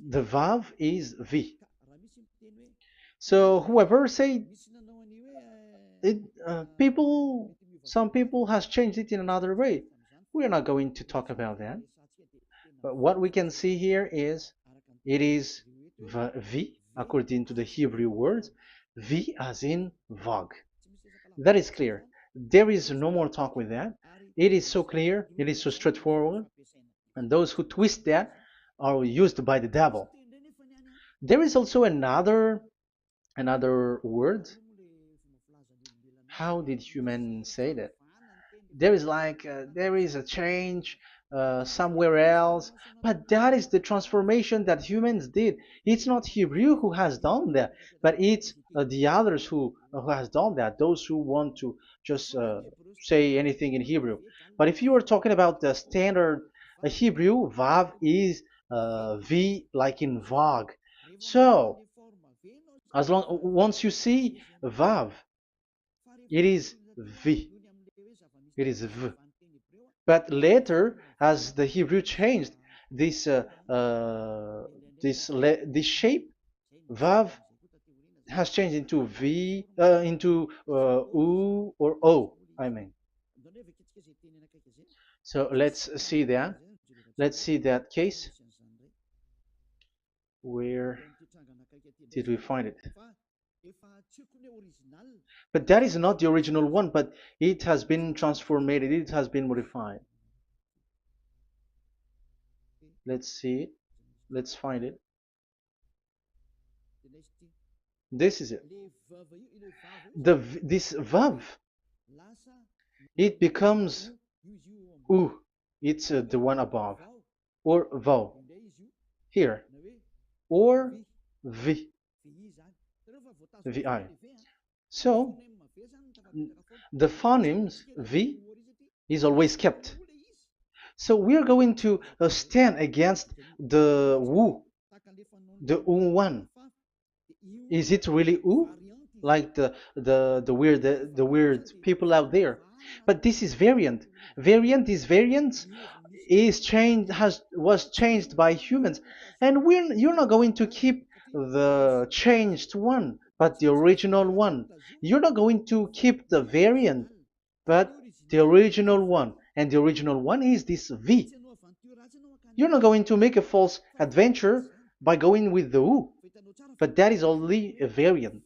The Vav is V. So whoever say it, some people has changed it in another way. We are not going to talk about that. But what we can see here is it is V according to the Hebrew words, V as in Vag. That is clear. There is no more talk with that. It is so clear, it is so straightforward, and those who twist that are used by the devil. There is also another word. How did humans say that? There is there is a change somewhere else, but that is the transformation that humans did. It's not Hebrew who has done that, but it's the others who has done that, those who want to just say anything in Hebrew. But if you are talking about the standard Hebrew, Vav is V like in Vag. So as long once you see Vav, it is V, it is V. But later, as the Hebrew changed, this this shape, Vav, has changed into V, into U or O. I mean. So let's see that. Let's see that case. Where did we find it? But that is not the original one, but it has been transformed, it has been modified. Let's see it. Let's find it. This is it. This vav, it becomes u. It's the one above, or vau here, or v, vi. So the phonemes v is always kept. So we are going to stand against the wu, the u one. Is it really u? Like the weird people out there. But this is variant. Variant is changed, has was changed by humans, and you're not going to keep the changed one, but the original one. You're not going to keep the variant, but the original one, and the original one is this V. You're not going to make a false adventure by going with the U, but that is only a variant.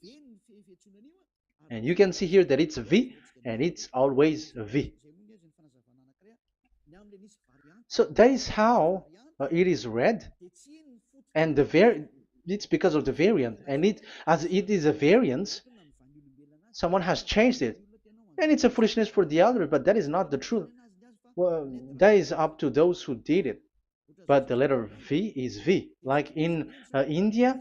And you can see here that it's V and it's always V. So that is how it is read, and it's because of the variant, and as it is a variance, someone has changed it, and it's a foolishness for the other, but that is not the truth. Well, that is up to those who did it. But the letter V is V. Like in India,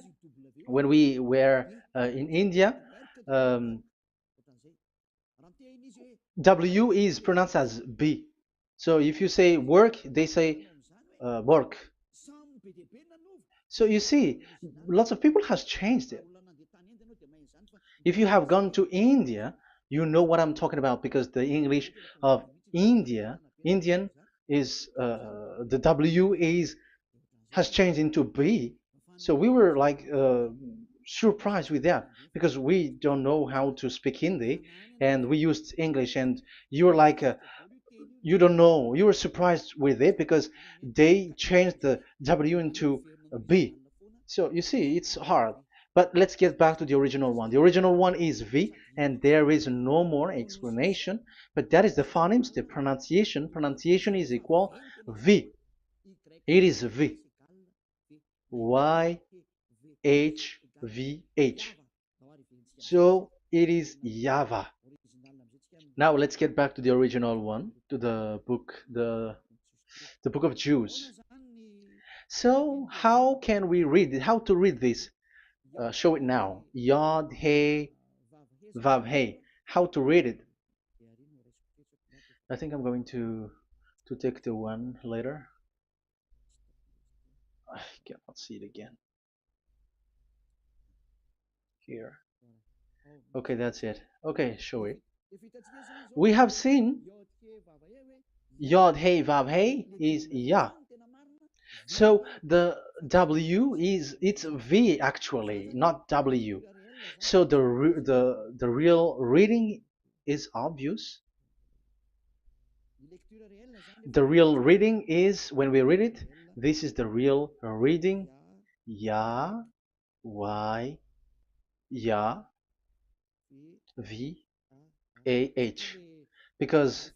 when we were in India, um, W is pronounced as B. So if you say work, they say work. So you see, lots of people has changed it. If you have gone to India, you know what I'm talking about, because the English of Indian is the W is has changed into B. So we were like surprised with that, because we don't know how to speak Hindi and we used English, and you're like you don't know, you were surprised with it because they changed the W into a B. So you see, it's hard. But let's get back to the original one. The original one is V, and there is no more explanation. But that is the phonemes, the pronunciation. Pronunciation is equal V. It is V. Y H V H. So it is YAHVAH. Now let's get back to the original one, to the book, the book of Jews. So how can we read it? How to read this? Show it now. Yod He Vav He. How to read it? I think I'm going to take the one later. I cannot see it again. Here. Okay, that's it. Okay, show it. We have seen Yod He Vav He is Yah. So the W is it's V actually, not W. So the real reading is obvious. The real reading is when we read it. This is the real reading. Ya, Y, Ya, V, A, H. Because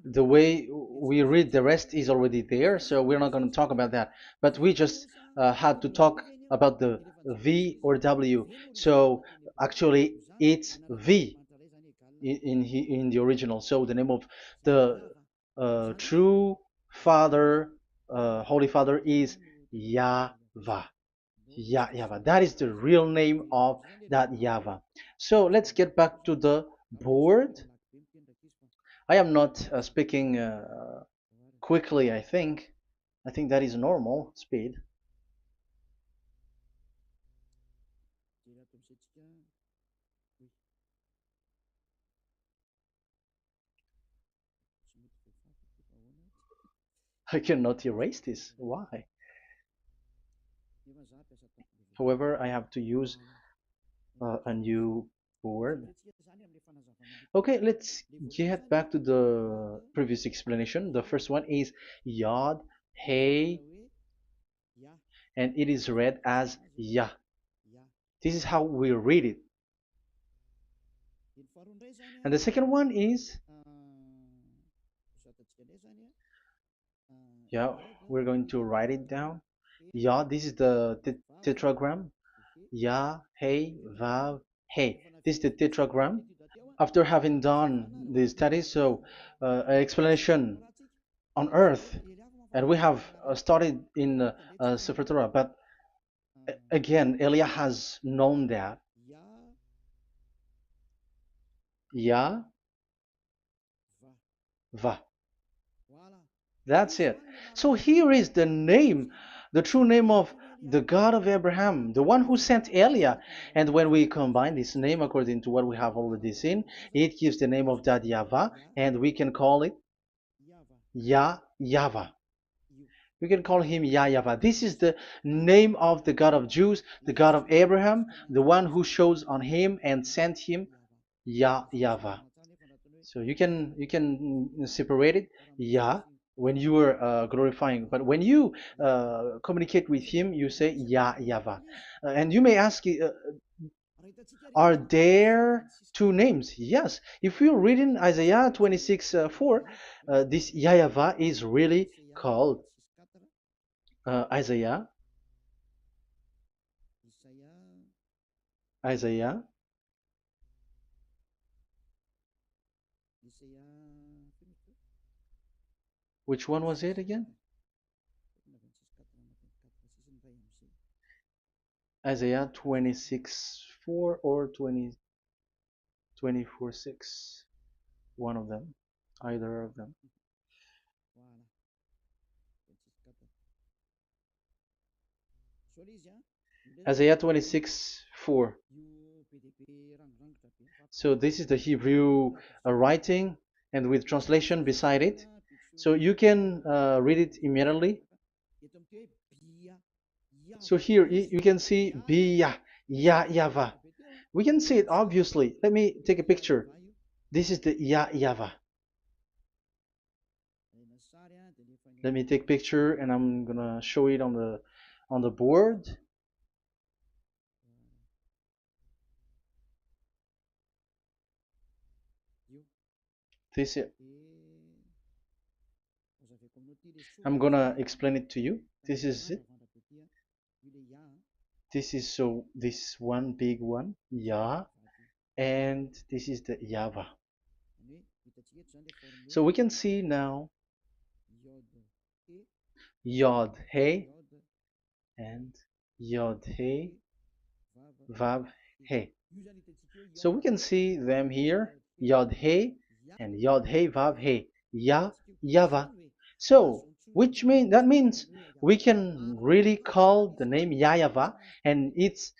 the way we read the rest is already there, so we're not going to talk about that. But we just had to talk about the V or W. So actually, it's V in the original. So the name of the true Father, Holy Father, is YAHVAH. YAHVAH. That is the real name of that YAHVAH. So let's get back to the board. I am not speaking quickly, I think. I think that is normal speed. I cannot erase this. Why? However, I have to use a new board. Okay, let's get back to the previous explanation. The first one is Yod, Hey, and it is read as Yah. This is how we read it. And the second one is, yeah, we're going to write it down. Yah, this is the tetragram. Yah, Hey, Vav, Hey. This is the tetragram. After having done the studies, so an explanation on earth, and we have started in Sefer Torah, but again, Elia has known that Yah, Va. That's it. So here is the name, the true name of the God of Abraham, the one who sent Elia. And when we combine this name according to what we have already seen, it gives the name of that Yahvah, and we can call it Yahvah. We can call him YAHVAH. This is the name of the God of Jews, the God of Abraham, the one who shows on him and sent him, YAHVAH. So you can separate it, Yah, when you are glorifying, but when you communicate with him, you say YAHVAH. And you may ask, are there two names? Yes. If you read in Isaiah 26:4, this YAHVAH is really called Isaiah, Isaiah, which one was it again? Isaiah 26:4 or 24:6, one of them, either of them. Isaiah 26:4. So this is the Hebrew writing, and with translation beside it. So you can read it immediately. So here you can see Biyah, YAHVAH. We can see it obviously. Let me take a picture. This is the YAHVAH. Let me take picture, and I'm gonna show it on the board. This is, I'm gonna explain it to you. This is it. This is so this one big one, Yah, and this is the YAHVAH. So we can see now Yod He and Yod He Vav He. So we can see them here, Yod He and Yod He Vav He, YAHVAH. So that means we can really call the name YAHVAH, and it's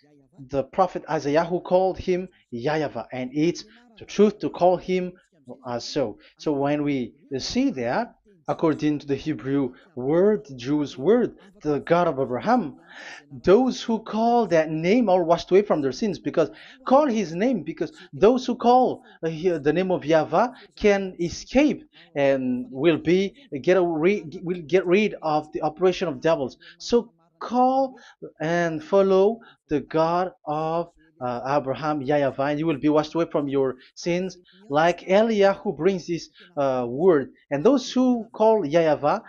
the prophet Isaiah who called him YAHVAH, and it's the truth to call him as so. So when we see that, according to the Hebrew word, the Jewish word, the God of Abraham. Those who call that name are washed away from their sins, because call his name, because those who call the name of Yahweh can escape and will get rid of the operation of devils. So call and follow the God of Abraham, Yahweh, and you will be washed away from your sins, like Eliah who brings this word. And those who call Yahweh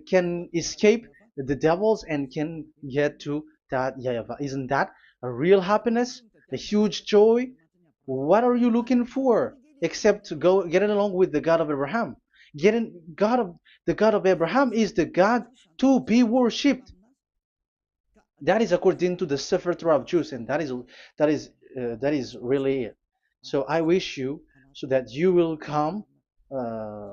can escape the devils and can get to that Yahweh. Isn't that a real happiness, a huge joy? What are you looking for except to go getting along with the God of Abraham? Getting God of the God of Abraham is the God to be worshipped. That is according to the Sefer Torah of Jews, and that is really it. So I wish you so that you will uh,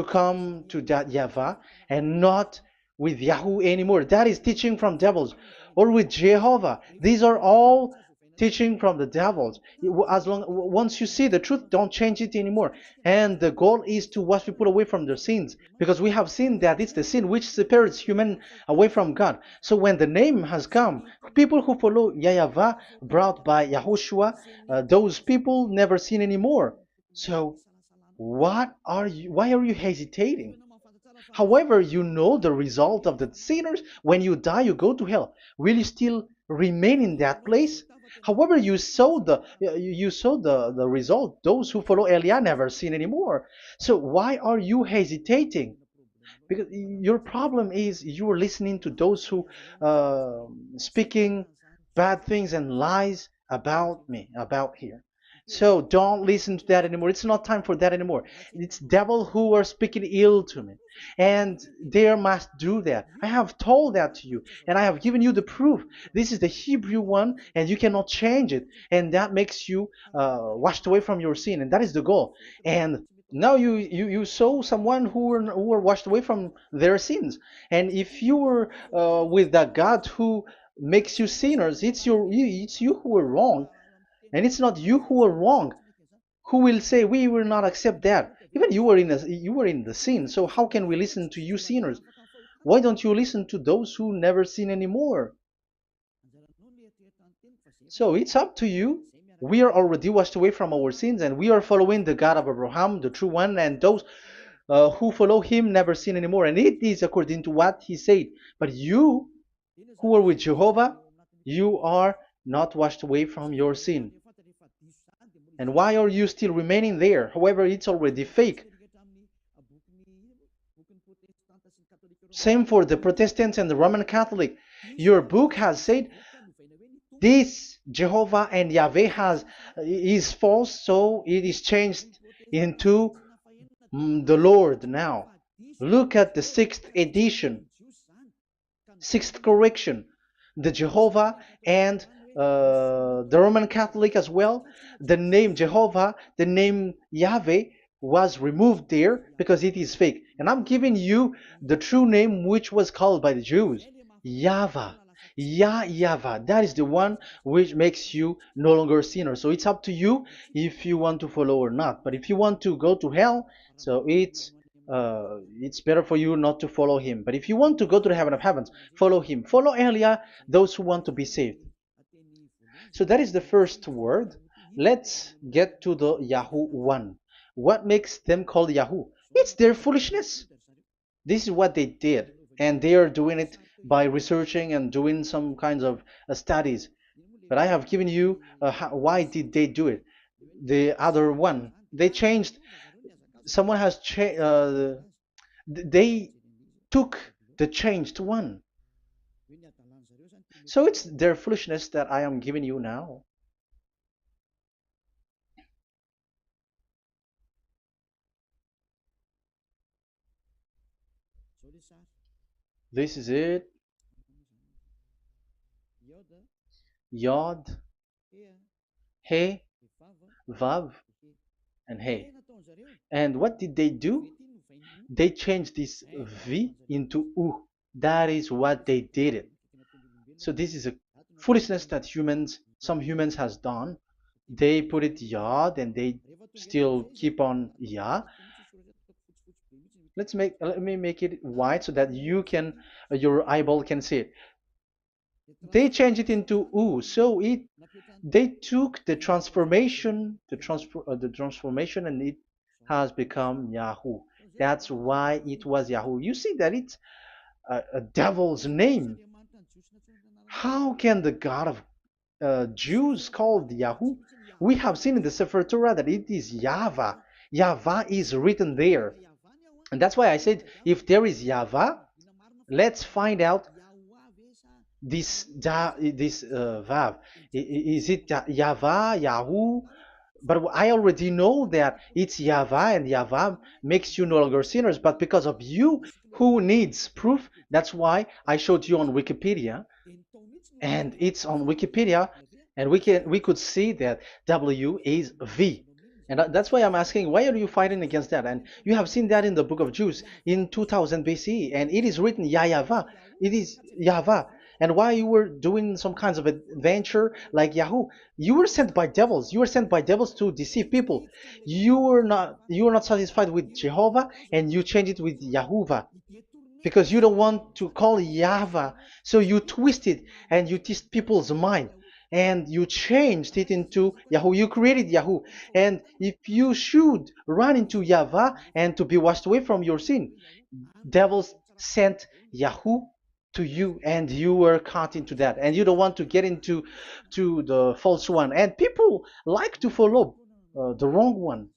come to that Yahweh and not with Yahoo anymore. That is teaching from devils, or with Jehovah. These are all teaching from the devils. As long once you see the truth, don't change it anymore. And the goal is to wash people away from their sins, because we have seen that it's the sin which separates human away from God. So when the name has come, people who follow Yahweh brought by Yahushua, those people never sin anymore. So why are you hesitating? However, you know the result of the sinners. When you die, you go to hell. Will you still remain in that place? However, you saw the result. Those who follow Eliah never sin anymore. So why are you hesitating? Because your problem is you are listening to those who speaking bad things and lies about me, about here. So don't listen to that anymore. It's not time for that anymore. It's devil who are speaking ill to me, and they must do that. I have told that to you, and I have given you the proof. This is the Hebrew one, and you cannot change it, and that makes you washed away from your sin, and that is the goal. And now you saw someone who were washed away from their sins. And if you were with that God who makes you sinners, it's you who are wrong, and it's not you who are wrong. Who will say we will not accept that? Even you were in the sin, so how can we listen to you sinners? Why don't you listen to those who never sin anymore? So it's up to you. We are already washed away from our sins, and we are following the God of Abraham, the true one, and those who follow him never sin anymore. And it is according to what he said. But you who are with Jehovah, you are not washed away from your sin. And why are you still remaining there? However, it's already fake. Same for the Protestants and the Roman Catholic. Your book has said this Jehovah and Yahweh is false, so it is changed into the Lord now. Look at the sixth edition, sixth correction. The Jehovah and the Roman Catholic as well. The name Jehovah, the name Yahweh was removed there because it is fake. And I'm giving you the true name which was called by the Jews, YAHVAH. Yahvah. That is the one which makes you no longer a sinner. So it's up to you if you want to follow or not. But if you want to go to hell, so it's better for you not to follow him. But if you want to go to the heaven of heavens, follow him. Follow Elia, those who want to be saved. So that is the first word. Let's get to the Yahoo one. What makes them called Yahoo? It's their foolishness. This is what they did, and they are doing it by researching and doing some kinds of studies. But I have given you why did they do it. The other one, they changed. Someone has changed. They took the changed one. So it's their foolishness that I am giving you now. This is it. Yod, He, Vav, and He. And what did they do? They changed this V into U. That is what they did it. So this is a foolishness that some humans has done. They put it Yod and they still keep on Ya. let me make it white so that you can your eyeball can see it. They changed it into U, so it they took the transformation, the transformation, and it has become Yahoo. That's why it was Yahoo. You see that it's a devil's name. How can the God of Jews called Yahoo? We have seen in the Sefer Torah that it is YAHVAH. YAHVAH is written there. And that's why I said, if there is YAHVAH, let's find out this Vav. Is it YAHVAH, Yahoo? But I already know that it's YAHVAH, and YAHVAH makes you no longer sinners. But because of you, who needs proof? That's why I showed you on Wikipedia, and it's on Wikipedia, and we could see that W is V. And that's why I'm asking, why are you fighting against that? And you have seen that in the book of Jude in 2000 BCE, and it is written YAHVAH. It is YAHVAH. And why you were doing some kinds of adventure like Yahoo? You were sent by devils. You were sent by devils to deceive people. You were not satisfied with Jehovah, and you changed it with Yahuwah, because you don't want to call Yahvah. So you twist it and you twist people's mind, and you changed it into Yahoo. You created Yahoo. And if you should run into Yahvah and to be washed away from your sin, devils sent Yahoo to you, and you were caught into that, and you don't want to get into the false one, and people like to follow the wrong one.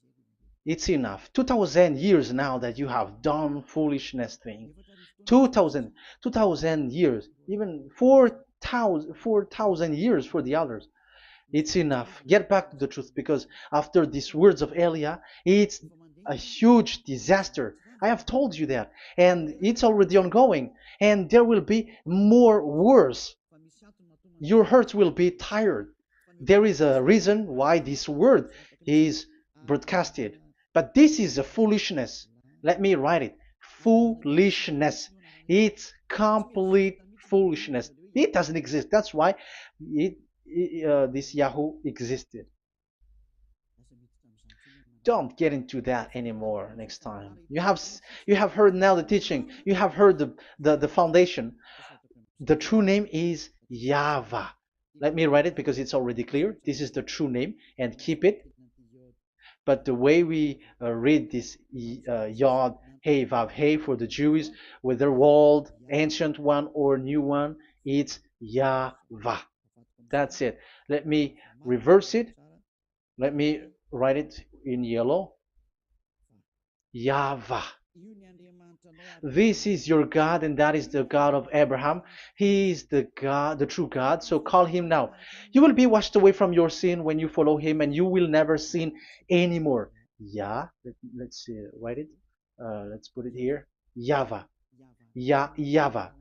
It's enough. 2000 years now that you have done foolishness thing. 2000 years, even 4,000 years for the others. It's enough. Get back to the truth, because after these words of Elia, it's a huge disaster. I have told you that, and it's already ongoing, and there will be more worse. Your heart will be tired. There is a reason why this word is broadcasted, but this is a foolishness. Let me write it. Foolishness. It's complete foolishness. It doesn't exist. That's why this Yahoo existed. Don't get into that anymore next time. You have heard now the teaching. You have heard the foundation. The true name is YAHVAH. Let me write it because it's already clear. This is the true name, and keep it. But the way we read this Yod, Hey, Vav, Hey for the Jews, whether old, ancient one or new one, it's YAHVAH. That's it. Let me reverse it. Let me write it in yellow. YAHVAH. This is your God, and that is the God of Abraham. He is the God, the true God. So call him now. You will be washed away from your sin when you follow him, and you will never sin anymore. Yeah, let's write it. Let's put it here. YAHVAH. YAHVAH.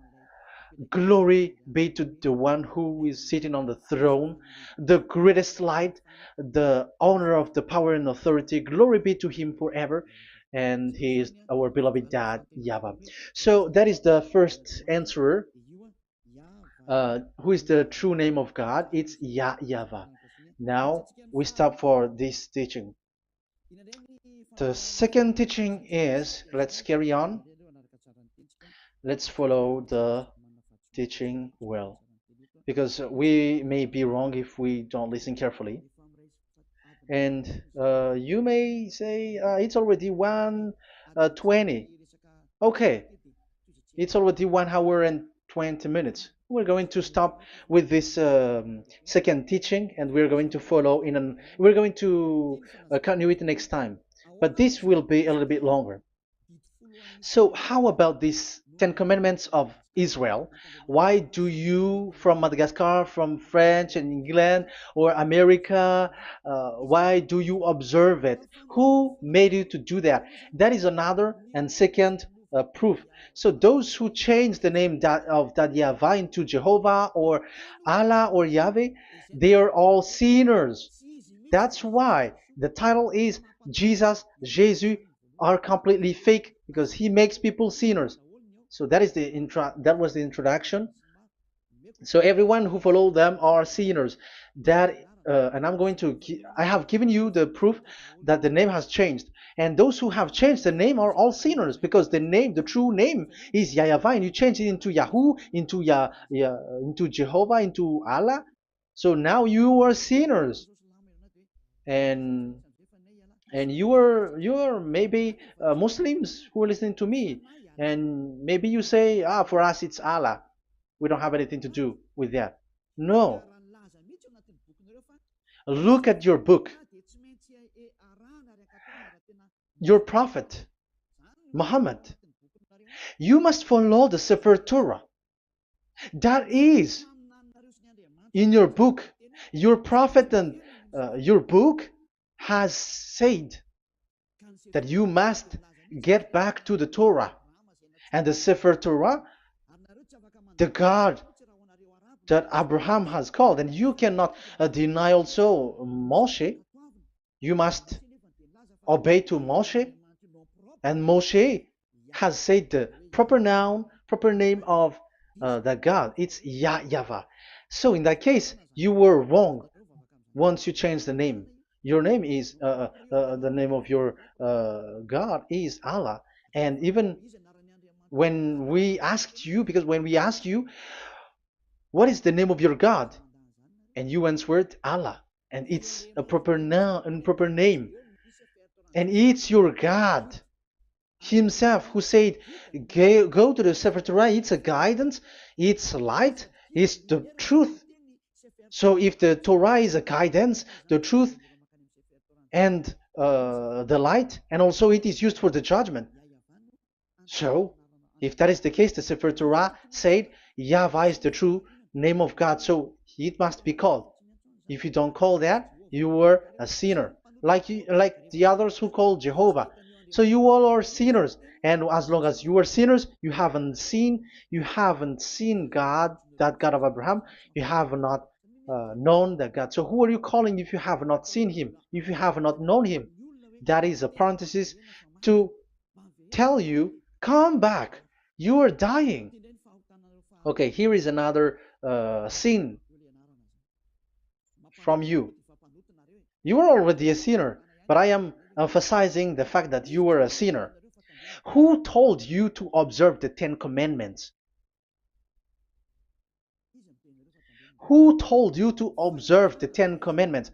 Glory be to the one who is sitting on the throne, the greatest light, the owner of the power and authority. Glory be to him forever. And he is our beloved dad, YAHVAH. So that is the first answer. Who is the true name of God? It's YAHVAH. Now we stop for this teaching. The second teaching is, let's carry on. Let's follow the teaching well, because we may be wrong if we don't listen carefully. And you may say it's already 1:20. Okay, it's already 1 hour and 20 minutes. We're going to stop with this second teaching, and we're going to follow we're going to continue it next time, but this will be a little bit longer. So how about these 10 commandments of Israel? Why do you from Madagascar, from France and England or America, why do you observe it? Who made you to do that? That is another and second proof. So those who change the name of Yahavah into Jehovah or Allah or Yahweh, they are all sinners. That's why the title is Jesus are completely fake, because he makes people sinners. So that was the introduction. So everyone who follow them are sinners. That and I'm going to, I have given you the proof that the name has changed. And those who have changed the name are all sinners, because the name, the true name is YAHVAH, and you change it into Yahoo, into into Jehovah, into Allah. So now you are sinners, and you are maybe Muslims who are listening to me, and maybe you say, ah, for us it's Allah. We don't have anything to do with that. No, look at your book, your prophet Muhammad. You must follow the Sefer Torah. That is in your book. Your prophet and your book has said that you must get back to the Torah. And the Sefer Torah, the God that Abraham has called, and you cannot deny also Moshe. You must obey to Moshe, and Moshe has said the proper noun, proper name of the God. It's YAHVAH. So in that case, you were wrong once you change the name. Your name is the name of your God is Allah. And even when we asked you, because when we asked you, what is the name of your God? And you answered Allah. And it's a proper noun and proper name. And it's your God Himself who said, go to the Sefer Torah. It's a guidance, it's light, it's the truth. So if the Torah is a guidance, the truth, and the light, and also it is used for the judgment. So if that is the case, the Sefer Torah said YAHVAH is the true name of God, so it must be called. If you don't call that, you were a sinner, like the others who call Jehovah. So you all are sinners, and as long as you are sinners, you haven't seen God, that God of Abraham. You have not known that God. So who are you calling if you have not seen Him? If you have not known Him? That is a parenthesis to tell you, come back. You are dying. Okay, here is another sin from you. You are already a sinner, but I am emphasizing the fact that you were a sinner. Who told you to observe the 10 Commandments? Who told you to observe the 10 Commandments?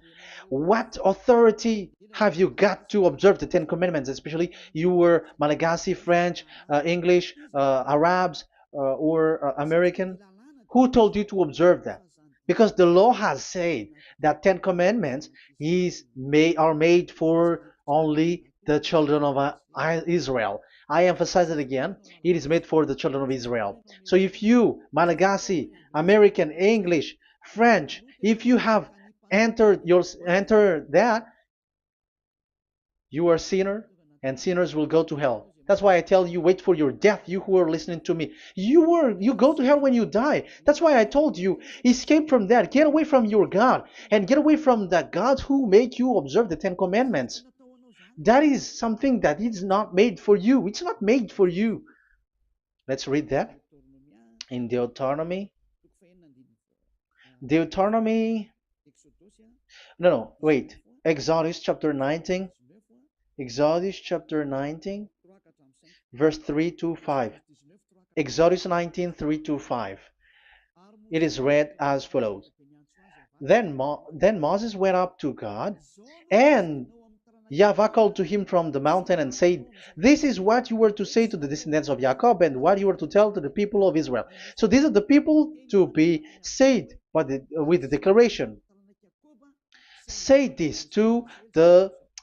What authority have you got to observe the 10 Commandments? Especially you were Malagasy, French, English, Arabs, or American. Who told you to observe that? Because the law has said that 10 Commandments are made for only the children of Israel. I emphasize it again. It is made for the children of Israel. So if you, Malagasy, American, English, French, if you have entered that, you are a sinner, and sinners will go to hell. That's why I tell you, wait for your death, you who are listening to me. You go to hell when you die. That's why I told you, escape from that. Get away from your God, and get away from that God who made you observe the 10 Commandments. That is something that is not made for you. It's not made for you. Let's read that in Deuteronomy. No, wait. Exodus chapter 19. Exodus chapter 19, verse 3 to 5. Exodus 19, 3 to 5. It is read as follows. Then Moses went up to God, and YAHVAH called to him from the mountain and said, this is what you were to say to the descendants of Jacob, and what you were to tell to the people of Israel. So these are the people to be saved with the declaration. Say this to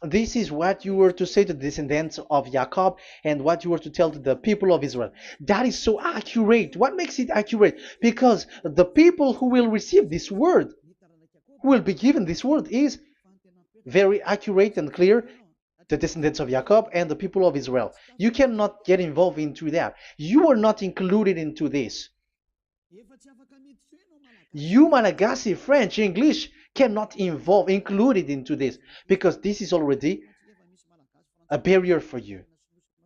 this is what you were to say to the descendants of Jacob, and what you were to tell to the people of Israel. That is so accurate. What makes it accurate? Because the people who will receive this word, who will be given this word, is very accurate and clear. The descendants of Jacob and the people of Israel. You cannot get involved into that. You are not included into this. You, Malagasy, French, English, cannot included into this, because this is already a barrier for you.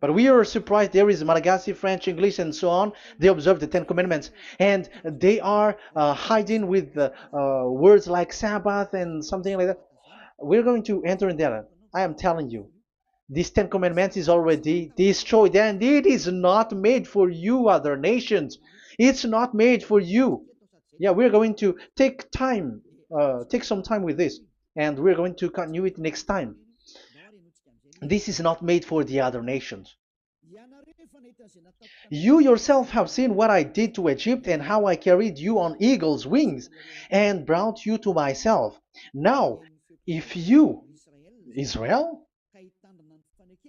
But we are surprised there is Malagasy, French, English, and so on. They observe the Ten Commandments, and they are hiding with words like Sabbath and something like that. We're going to enter in that. I am telling you, this Ten Commandments is already destroyed, and it is not made for you, other nations. It's not made for you. Yeah, we're going to take some time with this, and we're going to continue it next time. This is not made for the other nations. You yourself have seen what I did to Egypt and how I carried you on eagle's wings and brought you to myself. Now, if you, Israel,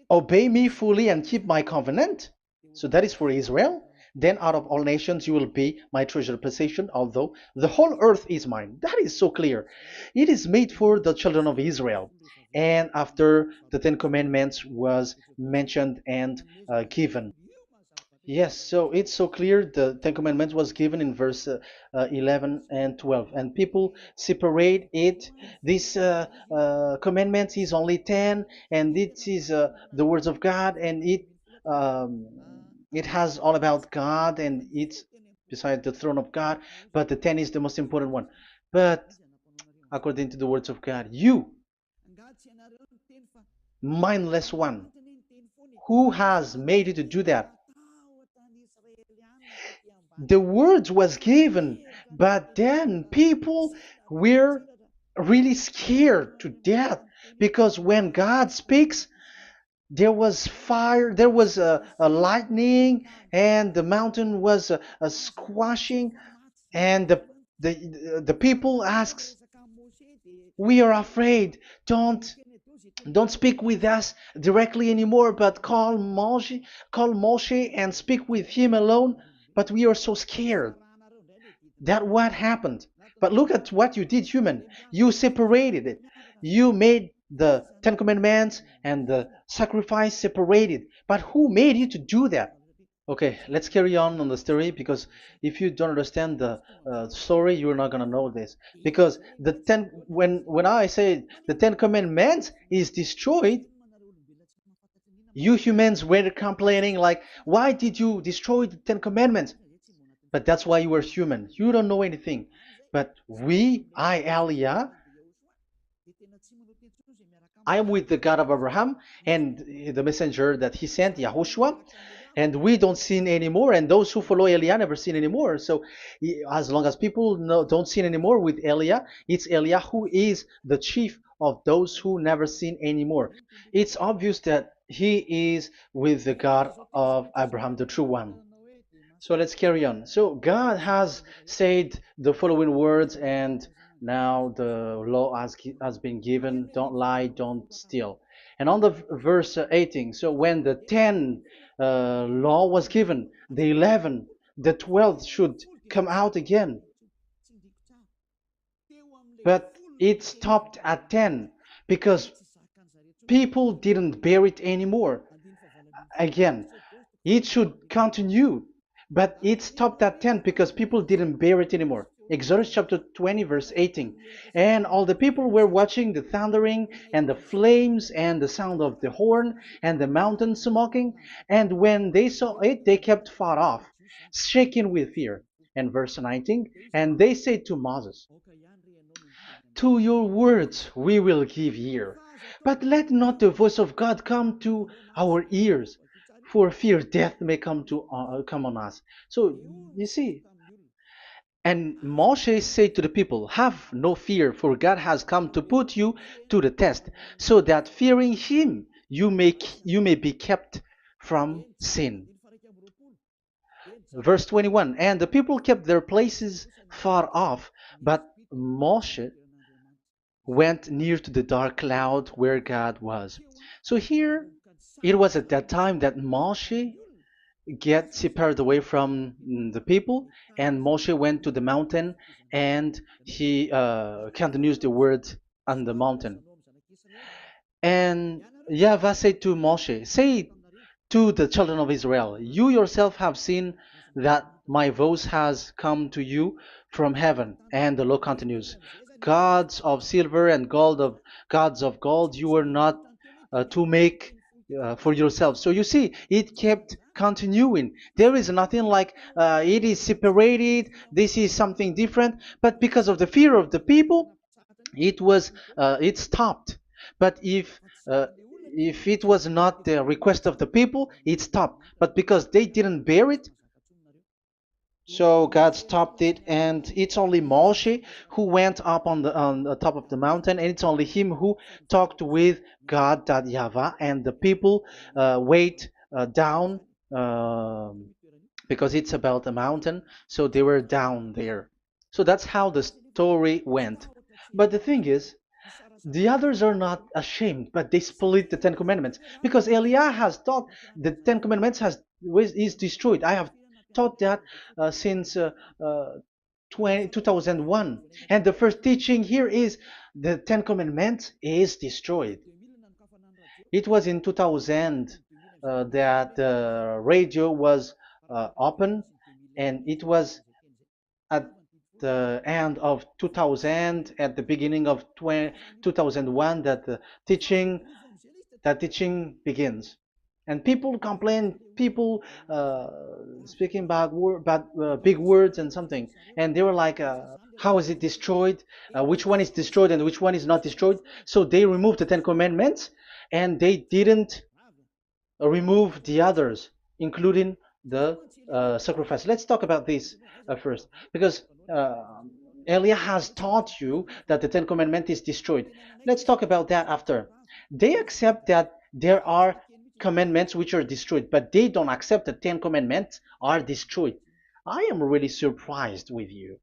obey me fully and keep my covenant, so that is for Israel, then out of all nations you will be my treasured possession, although the whole earth is mine. That is so clear. It is made for the children of Israel. And after the Ten Commandments was mentioned and given. Yes, so it's so clear. The Ten Commandments was given in verse 11 and 12, and people separate it. This commandment is only 10, and it is the words of God, and um, it has all about God, and it's beside the throne of God. But the 10 is the most important one. But according to the words of God, you, mindless one, who has made you to do that? The words was given, but then people were really scared to death because when God speaks, there was fire, there was a lightning, and the mountain was a squashing, and the people asks, "We are afraid. Don't speak with us directly anymore, but call Moshe and speak with him alone." But we are so scared. That what happened. But look at what you did, human. You separated it. You made the Ten Commandments and the sacrifice separated. But who made you to do that? Okay, let's carry on the story because if you don't understand the story, you're not gonna know this. Because when I say the Ten Commandments is destroyed, you humans were complaining like, why did you destroy the Ten Commandments? But that's why you are human. You don't know anything. But Elia, I am with the God of Abraham and the messenger that he sent, YAHOSHUAH, and we don't sin anymore. And those who follow Elia never sin anymore. So as long as people don't sin anymore with Elia, it's Elia who is the chief of those who never sin anymore. It's obvious that he is with the God of Abraham, the true one. So let's carry on. So God has said the following words, and now the law has been given: don't lie, don't steal. And on the verse 18, so when the 10 law was given, the 11, the 12th should come out again. But it stopped at 10 because people didn't bear it anymore. Again, it should continue, but it stopped at 10 because people didn't bear it anymore. Exodus chapter 20, verse 18. And all the people were watching the thundering and the flames and the sound of the horn and the mountain smoking. And when they saw it, they kept far off, shaking with fear. And verse 19, and they said to Moses, to your words we will give ear, but let not the voice of God come to our ears, for fear death may come on us. So you see, and Moshe said to the people, have no fear, for God has come to put you to the test, so that fearing him you may be kept from sin. Verse 21, and the people kept their places far off, but Moshe went near to the dark cloud where God was. So here, it was at that time that Moshe get separated away from the people, and Moshe went to the mountain, and he continues the word on the mountain. And YAHVAH said to Moshe, say to the children of Israel, you yourself have seen that my voice has come to you from heaven. And the law continues, gods of silver and gods of gold you are not to make for yourself. So you see, it kept continuing. There is nothing like it is separated. This is something different. But because of the fear of the people, it stopped. But if it was not the request of the people, it stopped. But because they didn't bear it, so God stopped it, and it's only Moshe who went up on the top of the mountain, and it's only him who talked with God, that Yahweh, and the people wait down, because it's about a mountain, so they were down there. So that's how the story went. But the thing is, the others are not ashamed, but they split the Ten Commandments, because Eliah has taught the Ten Commandments is destroyed. I have taught that since uh, 2001, and the first teaching here is the Ten Commandments is destroyed. It was in 2000 that the radio was open, and it was at the end of 2000, at the beginning of 2001, that the teaching begins. And people complain, people speaking big words and something, and they were like, how is it destroyed, which one is destroyed and which one is not destroyed. So they removed the Ten Commandments, and they didn't remove the others, including the sacrifice. Let's talk about this first, because Elia has taught you that the Ten Commandments is destroyed. Let's talk about that after. They accept that there are commandments which are destroyed, but they don't accept that 10 commandments are destroyed. I am really surprised with you.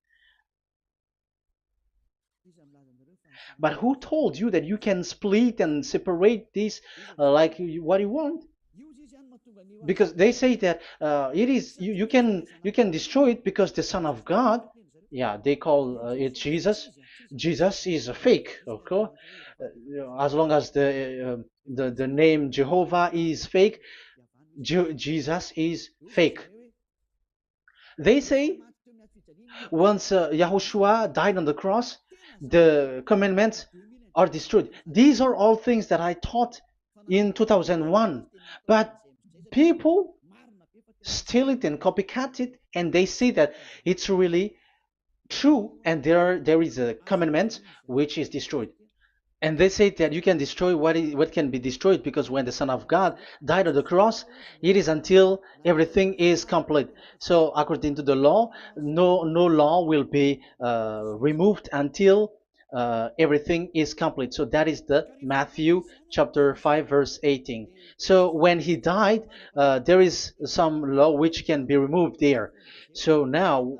But who told you that you can split and separate this what you want? Because they say that it is you can destroy it because the Son of God, yeah, they call it Jesus. Jesus is a fake, of course. As long as the name Jehovah is fake, Jesus is fake. They say once Yahushua died on the cross, the commandments are destroyed. These are all things that I taught in 2001, but people steal it and copycat it, and they say that it's really true, and there is a commandment which is destroyed. And they say that you can destroy what can be destroyed, because when the Son of God died on the cross, it is until everything is complete. So according to the law, no law will be removed until everything is complete. So that is the Matthew chapter 5 verse 18. So when he died, there is some law which can be removed there. So now,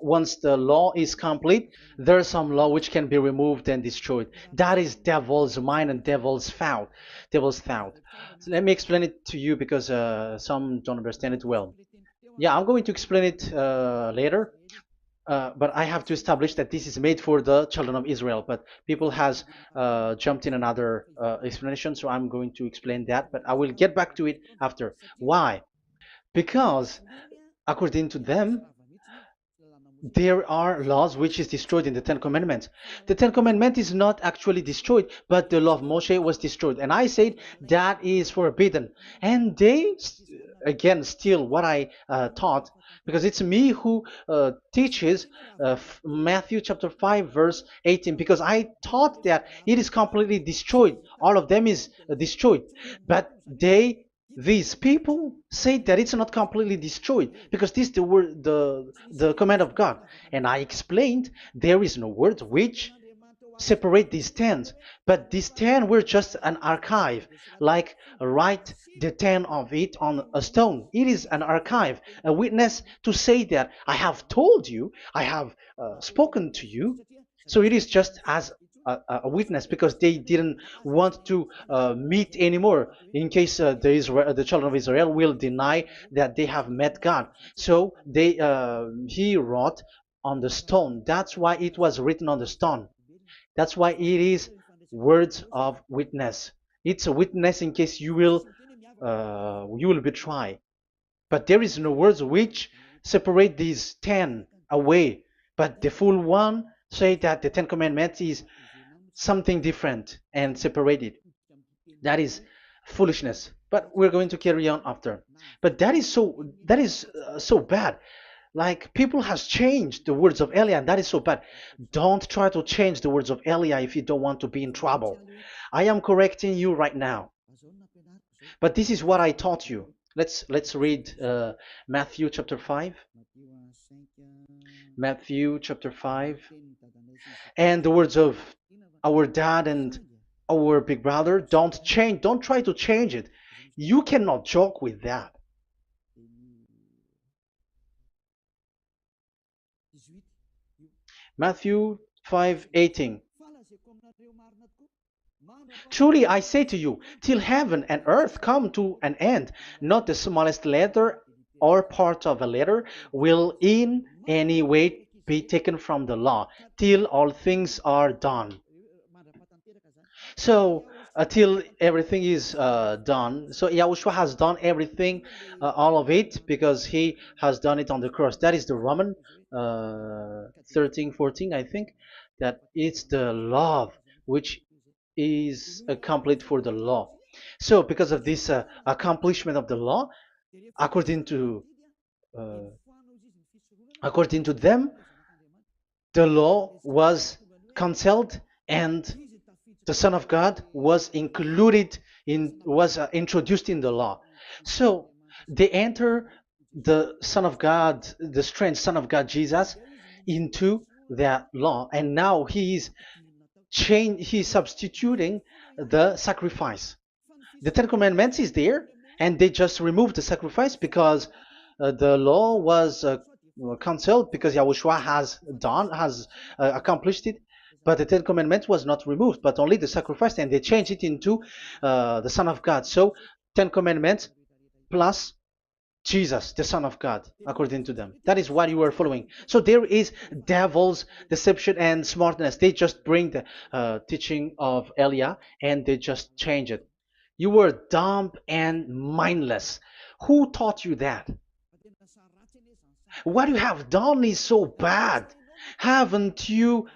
once the law is complete, there's some law which can be removed and destroyed. That is devil's mind and devil's thought. Devil's thought. So let me explain it to you, because some don't understand it well. Yeah, I'm going to explain it later. But I have to establish that this is made for the children of Israel. But people has jumped in another explanation, so I'm going to explain that. But I will get back to it after. Why? Because according to them, there are laws which is destroyed in the Ten Commandments. The Ten Commandment is not actually destroyed, but the law of Moshe was destroyed. And I said that is forbidden. And they, again, steal what I taught, because it's me who teaches Matthew chapter 5 verse 18, because I taught that it is completely destroyed. All of them is destroyed. But these people say that it's not completely destroyed, because this is the word, the command of God. And I explained there is no word which separate these 10, but these 10 were just an archive, like write the 10 of it on a stone. It is an archive, a witness to say that I have told you, I have spoken to you. So it is just as a witness, because they didn't want to meet anymore, in case the children of Israel will deny that they have met God. So he wrote on the stone. That's why it was written on the stone. That's why it is words of witness. It's a witness in case you will betray. But there is no words which separate these 10 away. But the full one say that the 10 commandments is something different and separated. That is foolishness. But we're going to carry on after. But that is so bad. Like people has changed the words of Elia, and that is so bad. Don't try to change the words of Elia if you don't want to be in trouble. I am correcting you right now. But this is what I taught you. Let's read Matthew chapter 5. Matthew chapter 5. And the words of our dad and our big brother, don't try to change it. You cannot joke with that. Matthew 5:18. Truly I say to you, till heaven and earth come to an end, not the smallest letter or part of a letter will in any way be taken from the law, till all things are done. So until everything is done, so Yahushua has done everything, all of it, because he has done it on the cross. That is the Roman 13, 14, I think, that it's the love which is complete for the law. So because of this accomplishment of the law, according to uh, according to them, the law was cancelled and the Son of God was introduced in the law. So they enter the Son of God, the strange Son of God Jesus, into that law, and now he's substituting the sacrifice. The Ten Commandments is there, and they just removed the sacrifice because the law was cancelled because Yahushua has accomplished it. But the Ten Commandments was not removed, but only the sacrifice, and they changed it into the Son of God. So Ten Commandments plus Jesus, the Son of God, according to them. That is what you are following. So there is devil's deception and smartness. They just bring the teaching of Elia and they just change it. You were dumb and mindless. Who taught you that? What you have done is so bad. Haven't you?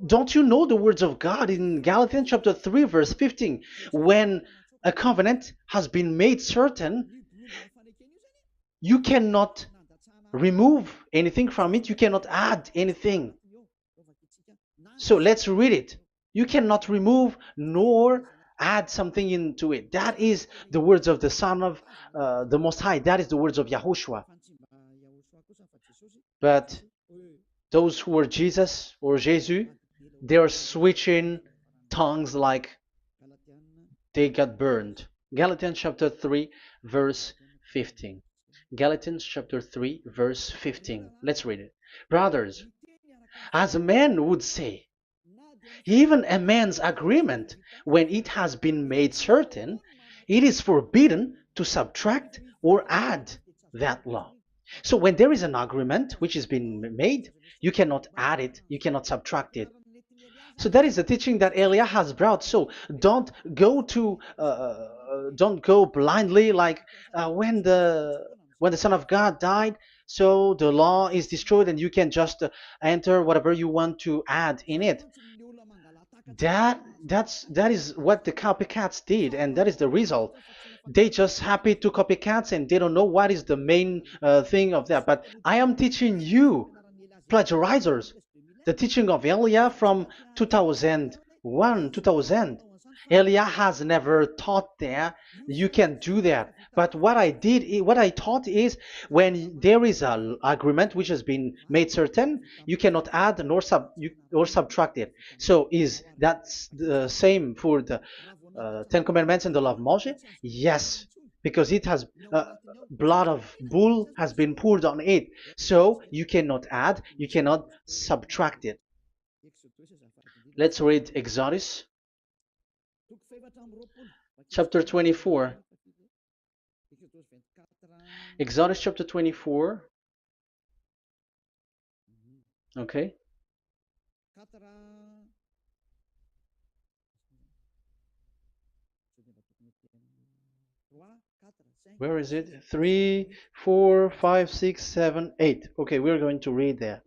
Don't you know the words of God in Galatians chapter 3, verse 15? When a covenant has been made certain, you cannot remove anything from it, you cannot add anything. So let's read it. You cannot remove nor add something into it. That is the words of the Son of the Most High. That is the words of Yahushua. But those who were Jesus or Jesus, they are switching tongues like they got burned. Galatians chapter 3, verse 15. Galatians chapter 3, verse 15. Let's read it. Brothers, as a man would say, even a man's agreement, when it has been made certain, it is forbidden to subtract or add that law. So when there is an agreement which has been made, you cannot add it, you cannot subtract it. So that is the teaching that Elia has brought. So don't go blindly like when the Son of God died. So the law is destroyed, and you can just enter whatever you want to add in it. That is what the copycats did, and that is the result. They just happy to copycats, and they don't know what is the main thing of that. But I am teaching you plagiarizers the teaching of Elia from 2001, 2000. Elia has never taught that you can do that. But what I taught is when there is an agreement which has been made certain, you cannot add or subtract it. So is that the same for the Ten Commandments and the law of Moshe? Yes, because it has blood of bull has been poured on it. So you cannot add, you cannot subtract it. Let's read Exodus chapter 24. Exodus chapter 24. Okay. Where is it? 3, 4, 5, 6, 7, 8. Okay, we're going to read there.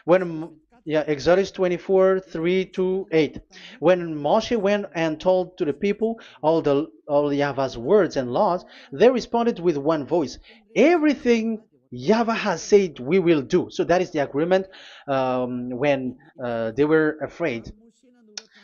When yeah, Exodus 24, 3 to 8. When Moshe went and told to the people all Yahweh's words and laws, they responded with one voice. Everything Yahweh has said we will do. So that is the agreement when they were afraid.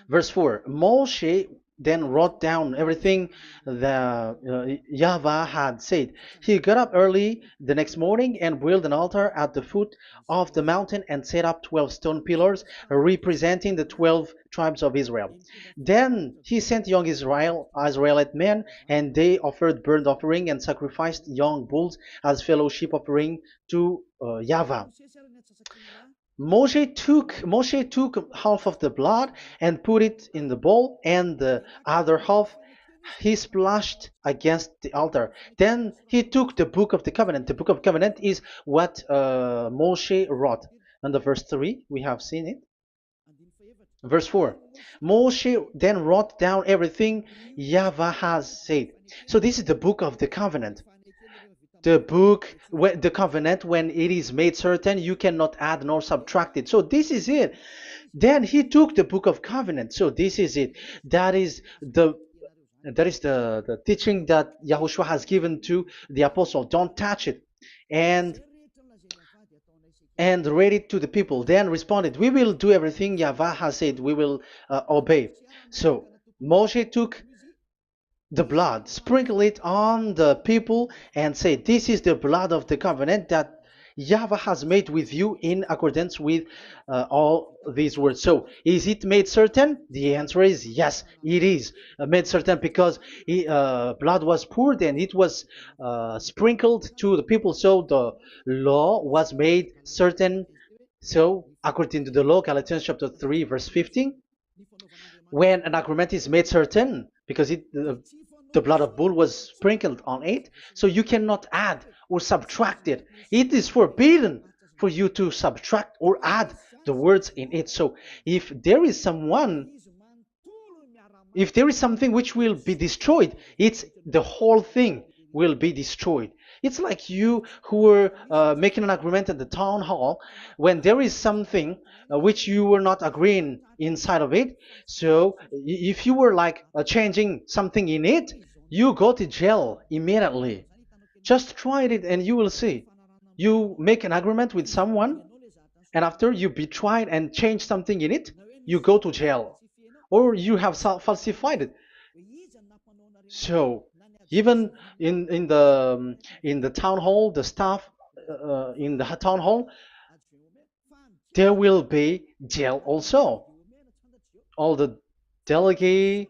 Verse 4, Moshe then wrote down everything the Yahweh had said. He got up early the next morning and built an altar at the foot of the mountain and set up 12 stone pillars representing the 12 tribes of Israel. Then he sent young Israelite men, and they offered burnt offering and sacrificed young bulls as fellowship offering to Yahweh. Moshe took half of the blood and put it in the bowl, and the other half he splashed against the altar. Then he took the book of the covenant. The book of covenant is what Moshe wrote. And the verse 3, we have seen it. Verse 4, Moshe then wrote down everything Yahweh has said. So this is the book of the covenant. The covenant, when it is made certain, you cannot add nor subtract it. So this is it. Then he took the book of covenant. So this is it. That is the teaching that Yahushua has given to the apostle. Don't touch it. And read it to the people. Then responded, we will do everything Yahweh has said. We will obey. So Moshe took the blood, sprinkle it on the people, and say, this is the blood of the covenant that Yahweh has made with you in accordance with all these words. So, is it made certain? The answer is yes, it is made certain, because blood was poured and it was sprinkled to the people. So the law was made certain. So, according to the law, Galatians chapter 3, verse 15, when an agreement is made certain, because the blood of bull was sprinkled on it, so you cannot add or subtract it. It is forbidden for you to subtract or add the words in it. So if there is something which will be destroyed, it's the whole thing will be destroyed. It's like you who were making an agreement at the town hall, when there is something which you were not agreeing inside of it. So if you were like changing something in it, you go to jail immediately. Just try it and you will see. You make an agreement with someone, and after you betray it and change something in it, you go to jail, or you have falsified it. So even in the town hall, the staff in the town hall, there will be jail also. All the delegate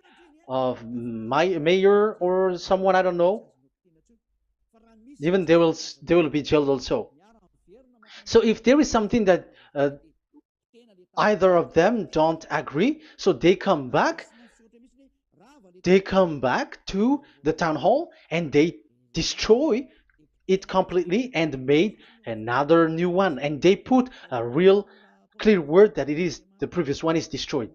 of my mayor or someone, I don't know, even they will be jailed also. So if there is something that either of them don't agree, so they come back to the town hall and they destroy it completely and made another new one, and they put a real clear word that it is the previous one is destroyed.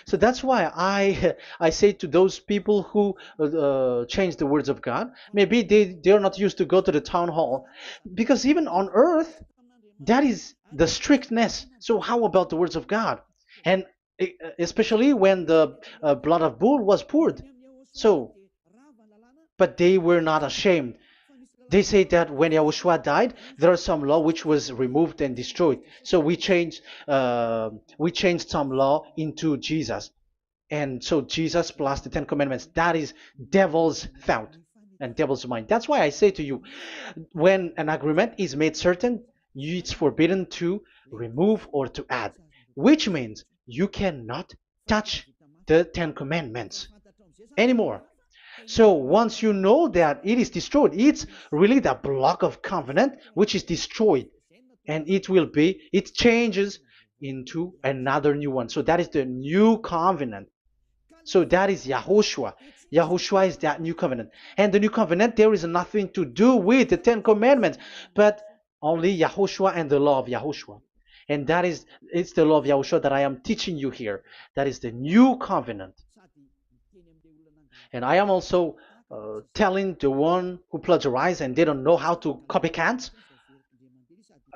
So that's why I say to those people who change the words of God, maybe they're not used to go to the town hall, because even on earth that is the strictness. So how about the words of God? And especially when the blood of bull was poured. So, but they were not ashamed. They say that when Yahushua died, there are some law which was removed and destroyed. So we changed some law into Jesus, and so Jesus plus the Ten Commandments. That is devil's thought and devil's mind. That's why I say to you, when an agreement is made certain, it's forbidden to remove or to add, which means you cannot touch the Ten Commandments anymore. So once you know that it is destroyed, it's really the block of covenant which is destroyed, and it changes into another new one. So that is the new covenant. So that is Yahushua. Yahushua is that new covenant. And the new covenant, there is nothing to do with the Ten Commandments, but only Yahushua and the law of Yahushua. And it's the law of Yahushua that I am teaching you here. That is the new covenant. And I am also telling the one who plagiarized and they don't know how to copycat.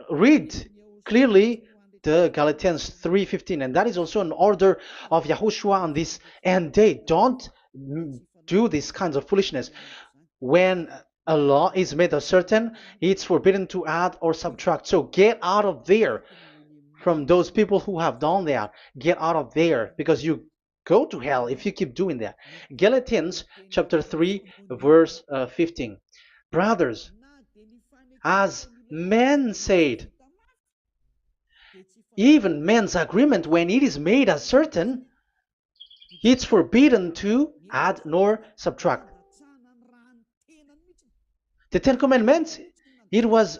Read clearly the Galatians 3:15, and that is also an order of Yahushua on this end day. Don't do these kinds of foolishness. When a law is made certain, it's forbidden to add or subtract. So get out of there from those people who have done that. Get out of there, because you go to hell if you keep doing that. Galatians chapter 3 verse 15. Brothers, as men said, even men's agreement, when it is made as certain, it's forbidden to add nor subtract. The Ten Commandments, it was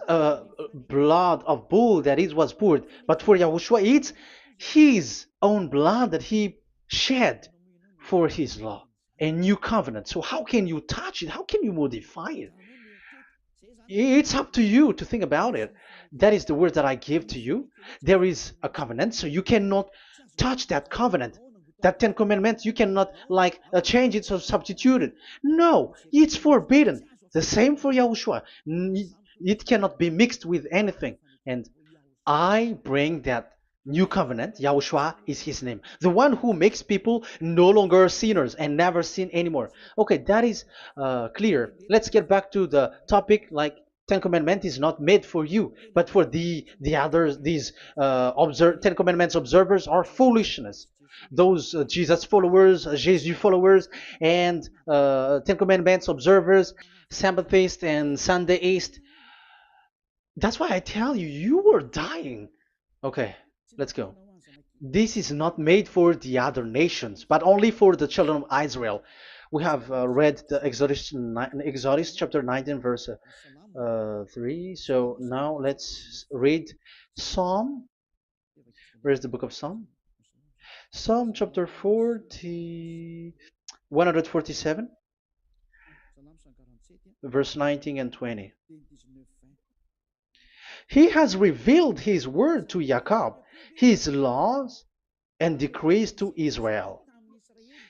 blood of bull that it was poured, but for Yahushua, it's his own blood that he shed for his law, a new covenant. So how can you touch it? How can you modify it? It's up to you to think about it. That is the word that I give to you. There is a covenant, so you cannot touch that covenant. That Ten Commandments, you cannot change it or substitute it. No, it's forbidden. The same for Yahushua. It cannot be mixed with anything. And I bring that new covenant. Yahushua is his name. The one who makes people no longer sinners and never sin anymore. Okay, that is clear. Let's get back to the topic. Ten Commandments is not made for you, but for the others. These Ten Commandments observers are foolishness. Those Jesus followers, Jesus followers, and Ten Commandments observers, Sabbathists and Sundayist. That's why I tell you, you were dying. Okay, let's go. This is not made for the other nations, but only for the children of Israel. We have read the Exodus chapter 19, verse 3. So now let's read Psalm. Where's the book of Psalm? Psalm chapter 147, verse 19 and 20. He has revealed his word to Jacob, his laws and decrees to Israel.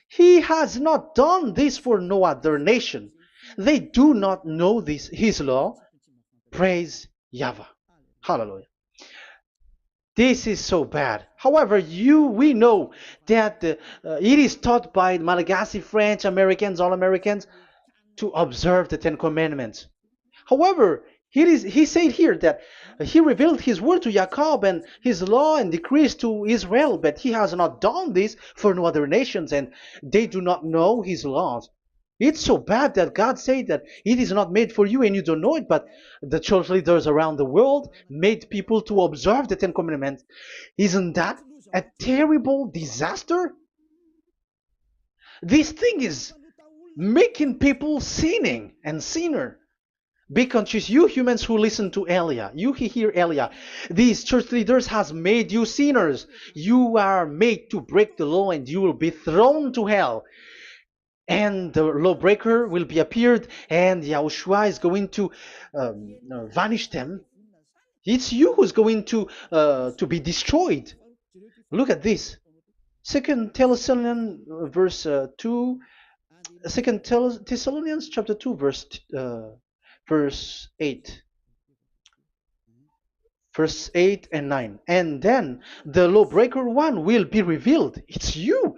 He has not done this for no other nation. They do not know this, his law. Praise YAHVAH. Hallelujah. This is so bad. However, we know that it is taught by Malagasy, French, Americans, all Americans, to observe the Ten Commandments. However, he said here that he revealed his word to Jacob and his law and decrees to Israel, but he has not done this for no other nations, and they do not know his laws. It's so bad that God said that it is not made for you and you don't know it, but the church leaders around the world made people to observe the Ten Commandments. Isn't that a terrible disaster? This thing is making people sinning and sinner. Be conscious, you humans who listen to Elia, you hear Elia. These church leaders has made you sinners. You are made to break the law and you will be thrown to hell. And the lawbreaker will be appeared, and Yahushua is going to vanish them. It's you who's going to be destroyed. Look at this. Second Thessalonians verse 2. Second Thessalonians chapter 2 verse 8. Verse 8 and 9. And then the lawbreaker one will be revealed. It's you.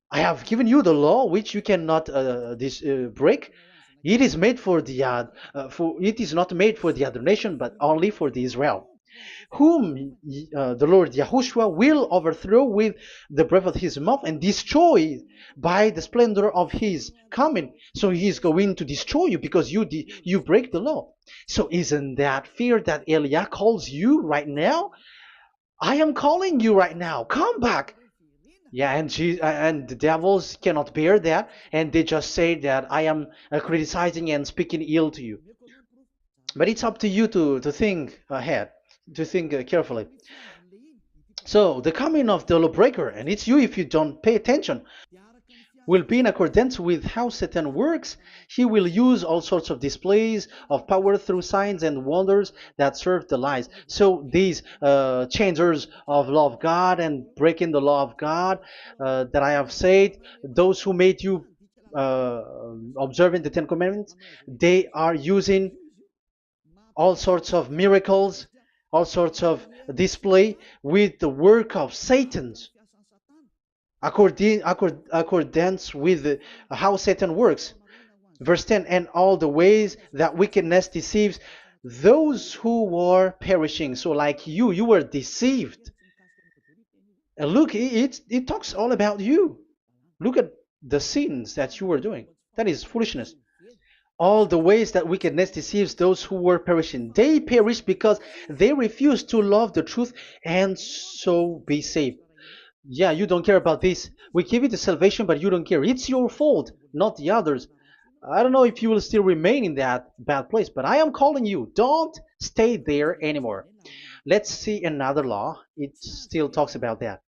I have given you the law which you cannot break. It is made for the it is not made for the other nation, but only for the Israel, whom the Lord Yahushua will overthrow with the breath of his mouth and destroy by the splendor of his coming. So he is going to destroy you because you break the law. So isn't that fear that Elia calls you right now? I am calling you right now. Come back. Yeah, and the devils cannot bear that, and they just say that I am criticizing and speaking ill to you. But it's up to you to think ahead, to think carefully. So the coming of the lawbreaker, and it's you if you don't pay attention, will be in accordance with how Satan works. He will use all sorts of displays of power through signs and wonders that serve the lies. So these changers of law of God and breaking the law of God that I have said, those who made you observing the Ten Commandments, they are using all sorts of miracles, all sorts of display with the work of Satan's, accordance with how Satan works. Verse 10, and all the ways that wickedness deceives those who were perishing. So like you were deceived. And look, it talks all about you. Look at the sins that you were doing. That is foolishness. All the ways that wickedness deceives those who were perishing. They perish because they refuse to love the truth and so be saved. Yeah, you don't care about this. We give you the salvation, but you don't care. It's your fault, not the others. I don't know if you will still remain in that bad place, but I am calling you. Don't stay there anymore. Let's see another law. It still talks about that.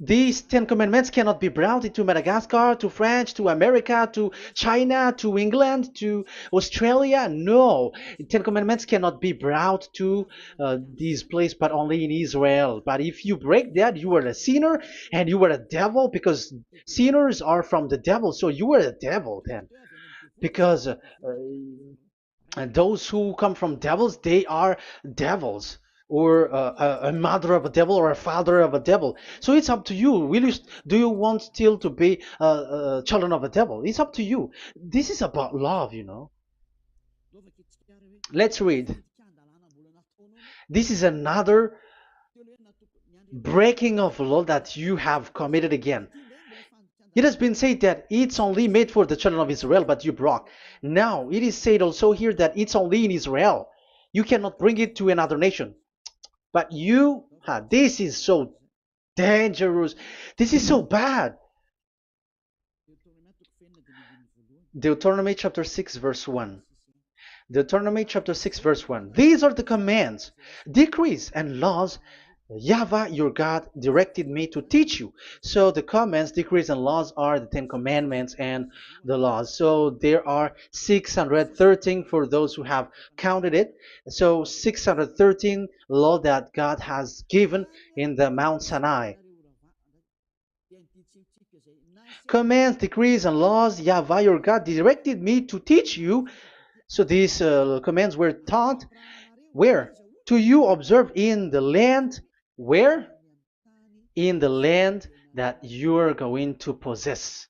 These Ten Commandments cannot be brought into Madagascar, to France, to America, to China, to England, to Australia. No, Ten Commandments cannot be brought to this place, but only in Israel. But if you break that, you are a sinner and you are a devil, because sinners are from the devil. So you are a devil then, because and those who come from devils, they are devils, or a mother of a devil, or a father of a devil. So it's up to you. Do you want still to be children of a devil? It's up to you. This is about love. Let's read. This is another breaking of law that you have committed again. It has been said that it's only made for the children of Israel, but you broke. Now, it is said also here that it's only in Israel. You cannot bring it to another nation. But this is so dangerous. This is so bad. Deuteronomy chapter 6, verse 1. Deuteronomy chapter 6, verse 1. These are the commands, decrees, and laws YAHVAH your God directed me to teach you. So the commands, decrees, and laws are the Ten Commandments and the laws. So there are 613 for those who have counted it. So 613 law that God has given in the Mount Sinai. Commands, decrees, and laws YAHVAH your God directed me to teach you. So these commands were taught where? To you observe in the land. Where? In the land that you are going to possess.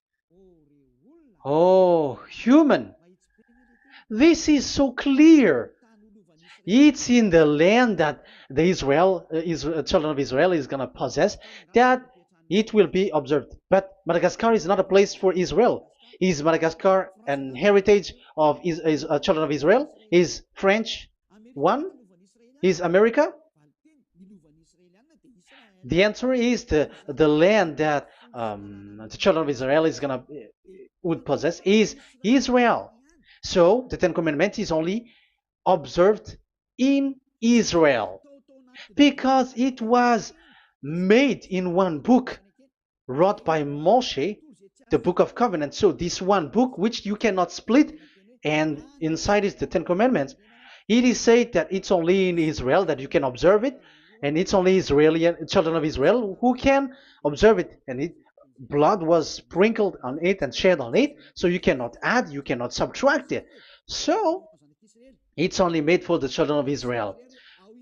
Oh, human. This is so clear. It's in the land that the children of Israel is going to possess, that it will be observed. But Madagascar is not a place for Israel. Is Madagascar an heritage of children of Israel? Is French one? Is America? The answer is the land that the children of Israel would possess is Israel. So the Ten Commandments is only observed in Israel, because it was made in one book wrote by Moshe, the Book of Covenant. So this one book, which you cannot split, and inside is the Ten Commandments. It is said that it's only in Israel that you can observe it, and it's only children of Israel who can observe it. And blood was sprinkled on it and shed on it, so you cannot add, you cannot subtract it. So it's only made for the children of Israel.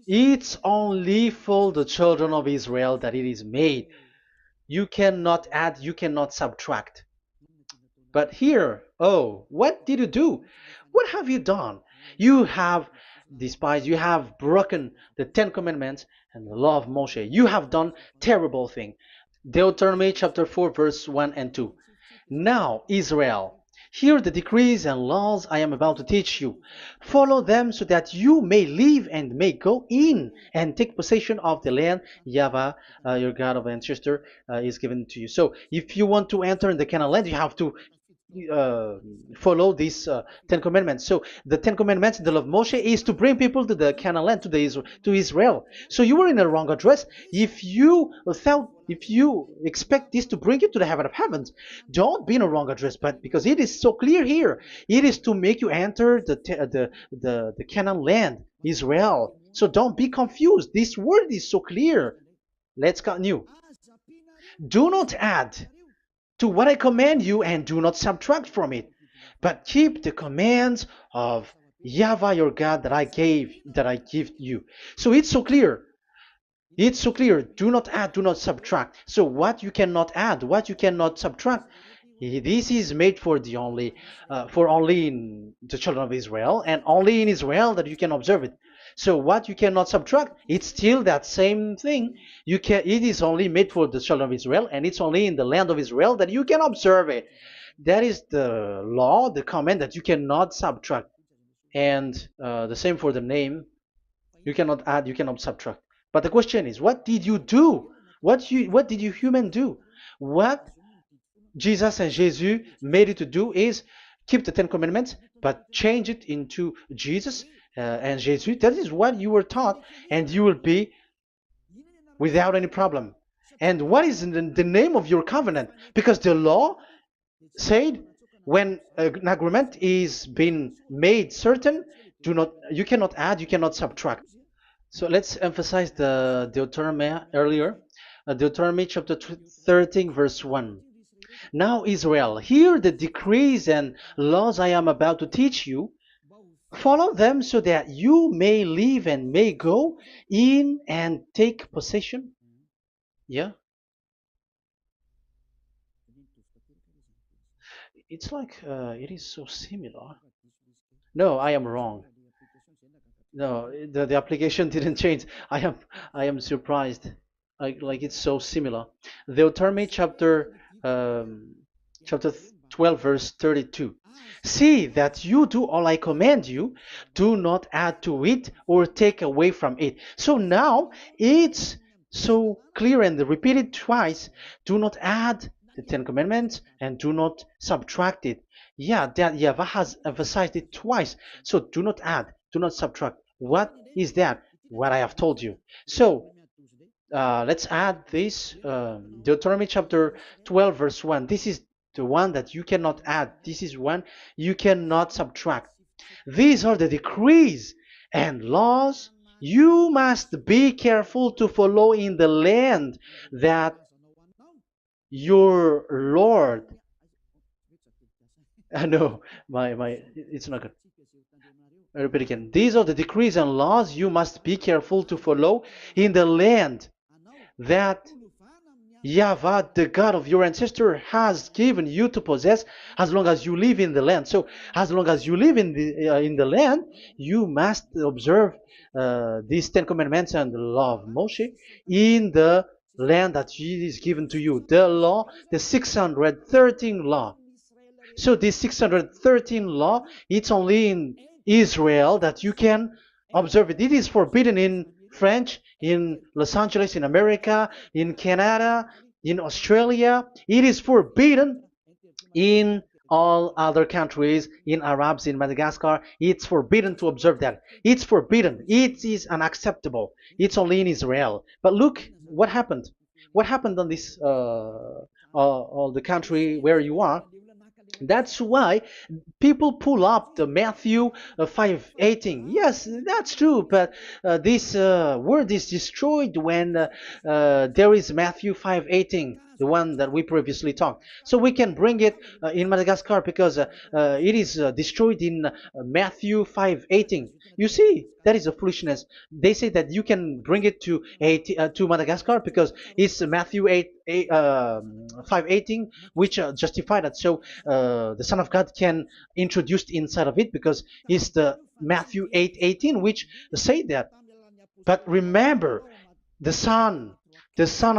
It's only for the children of Israel that it is made. You cannot add, you cannot subtract. But here, what did you do? What have you done? You have despised, you have broken the Ten Commandments and the law of Moshe. You have done terrible thing. Deuteronomy chapter 4, verse 1 and 2. Now, Israel, hear the decrees and laws I am about to teach you. Follow them so that you may live and may go in and take possession of the land YAHVAH, your God of ancestor, is given to you. So if you want to enter in the Canaan land, you have to follow these Ten Commandments. So the Ten Commandments, the law of Moshe, is to bring people to the Canaan land, to Israel. So you were in the wrong address. If you expect this to bring you to the heaven of heavens, don't be in a wrong address. But because it is so clear here, it is to make you enter the Canaan land, Israel. So don't be confused. This word is so clear. Let's continue. Do not add to what I command you, and do not subtract from it, but keep the commands of YAHVAH your God that I give you. So it's so clear. It's so clear. Do not add, do not subtract. So what you cannot add, what you cannot subtract, this is made for only in the children of Israel, and only in Israel that you can observe it. So what you cannot subtract, it's still that same thing. It is only made for the children of Israel, and it's only in the land of Israel that you can observe it. That is the law, the command that you cannot subtract. And the same for the name. You cannot add, you cannot subtract. But the question is, what did you do? What did you human do? What Jesus and Jesus made you to do is keep the Ten Commandments, but change it into Jesus and Jesus. That is what you were taught, and you will be without any problem. And what is the name of your covenant? Because the law said when an agreement is being made certain, you cannot add, you cannot subtract. So let's emphasize the Deuteronomy earlier. Deuteronomy chapter 13 verse 1. Now Israel, hear the decrees and laws I am about to teach you. Follow them so that you may live and may go in and take possession. Yeah. It's like it is so similar. No, I am wrong. No, the application didn't change. I am surprised. Like it's so similar. Deuteronomy chapter 12 verse 32. See that you do all I command you, do not add to it or take away from it. So now it's so clear and repeated twice. Do not add the Ten Commandments and do not subtract it. Yeah, that YAHVAH has emphasized it twice. So do not add, do not subtract. What is that? What I have told you. So let's add this Deuteronomy chapter 12 verse 1. This is the one that you cannot add. This is one you cannot subtract. These are the decrees and laws you must be careful to follow in the land that your Lord. No, it's not good. I repeat again. These are the decrees and laws you must be careful to follow in the land that YAHVAH, the God of your ancestor, has given you to possess as long as you live in the land. So, as long as you live in the land, you must observe these Ten Commandments and the law of Moshe in the land that is given to you. The law, the 613 law. So this 613 law, it's only in Israel that you can observe it. It is forbidden in French, in Los Angeles, in America, in Canada, in Australia. It is forbidden in all other countries, in Arabs, in Madagascar. It's forbidden to observe that. It's forbidden. It is unacceptable. It's only in Israel. But look what happened. What happened on this, all the country where you are? That's why people pull up the Matthew 5:18. Yes, that's true, but this word is destroyed when there is Matthew 5:18, the one that we previously talked. So we can bring it in Madagascar because it is destroyed in Matthew 5:18. You see, that is a foolishness. They say that you can bring it to Madagascar because it's Matthew 5:18, which justify that. So the Son of God can introduce inside of it because it's the Matthew 8:18 which say that. But remember, the Son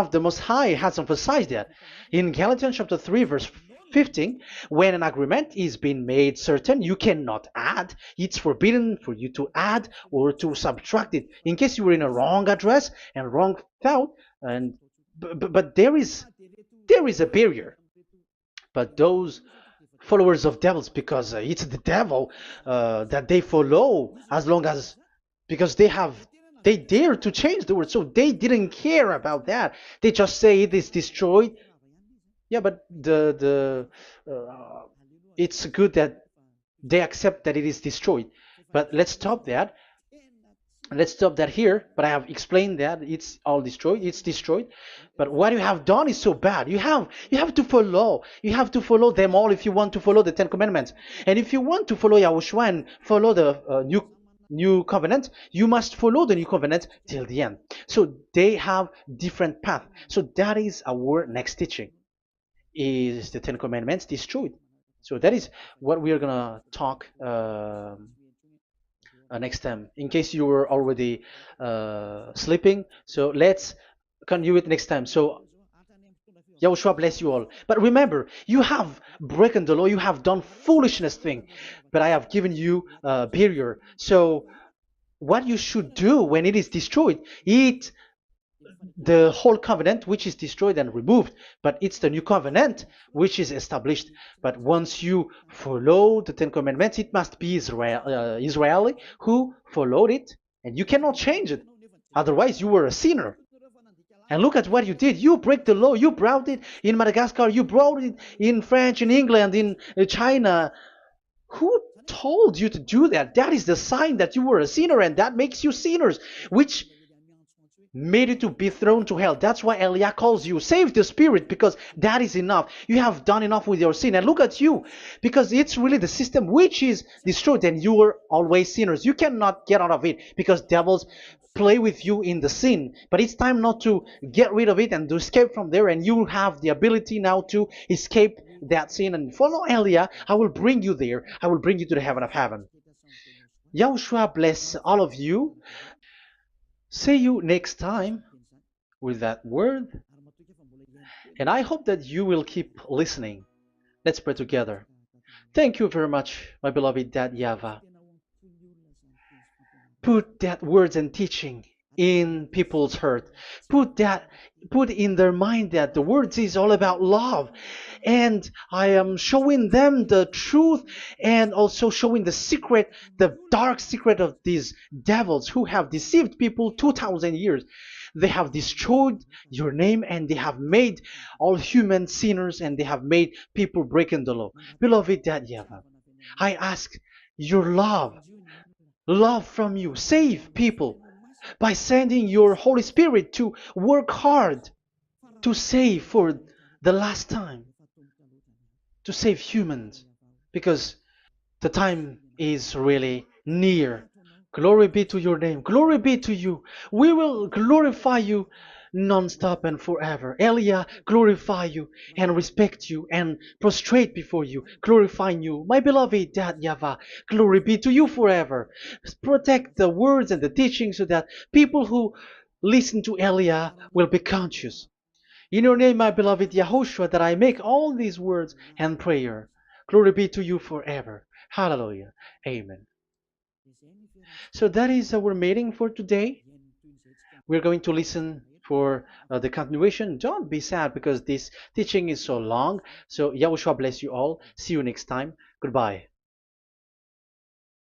of the Most High has emphasized that in Galatians chapter 3 verse 15, when an agreement is being made certain, you cannot add. It's forbidden for you to add or to subtract it. In case you were in a wrong address and wrong thought, but there is a barrier. But those followers of devils, because it's the devil that they follow, as long as because they dare to change the word, so they didn't care about that. They just say it is destroyed. Yeah, but it's good that they accept that it is destroyed. But let's stop that. Let's stop that here, but I have explained that it's all destroyed, it's destroyed. But what you have done is so bad. You have to follow them all if you want to follow the Ten Commandments. And if you want to follow Yahushua and follow the new covenant, you must follow the new covenant till the end. So they have different path. So that is our next teaching, is the Ten Commandments destroyed. So that is what we are gonna talk next time, in case you were already sleeping. So let's continue it next time. So Yahushua bless you all. But remember, you have broken the law, you have done foolishness thing, but I have given you a barrier. So what you should do when it is destroyed, it the whole covenant which is destroyed and removed, but it's the new covenant which is established. But once you follow the Ten Commandments, it must be Israeli who followed it, and you cannot change it. Otherwise, you were a sinner. And look at what you did. You break the law. You brought it in Madagascar. You brought it in France, in England, in China. Who told you to do that? That is the sign that you were a sinner, and that makes you sinners, which made you to be thrown to hell. That's why Elia calls you, save the spirit, because that is enough. You have done enough with your sin. And look at you, because it's really the system which is destroyed, and you were always sinners. You cannot get out of it because devils play with you in the sin. But it's time not to get rid of it and to escape from there, and you have the ability now to escape that sin and follow Elia. I will bring you there. I will bring you to the heaven of heaven. Yahushua bless all of you. See you next time with that word. And I hope that you will keep listening. Let's pray together. Thank you very much, my beloved Dad YAHVAH. Put that words and teaching in people's heart. Put in their mind that the words is all about love. And I am showing them the truth, and also showing the secret, the dark secret of these devils who have deceived people 2,000 years. They have destroyed your name, and they have made all human sinners, and they have made people breaking the law. Beloved Dad YAHVAH, I ask your love from you. Save people by sending your Holy Spirit to work hard to save for the last time, to save humans, because the time is really near. Glory be to your name. Glory be to you. We will glorify you non-stop and forever. Elia, glorify you and respect you and prostrate before you, glorifying you. My beloved Dad YAHVAH, glory be to you forever. Protect the words and the teaching so that people who listen to Elia will be conscious. In your name, my beloved YAHOSHUAH, that I make all these words and prayer. Glory be to you forever. Hallelujah. Amen. So that is our meeting for today. We're going to listen for the continuation. Don't be sad because this teaching is so long. So Yahushua bless you all. See you next time. Goodbye.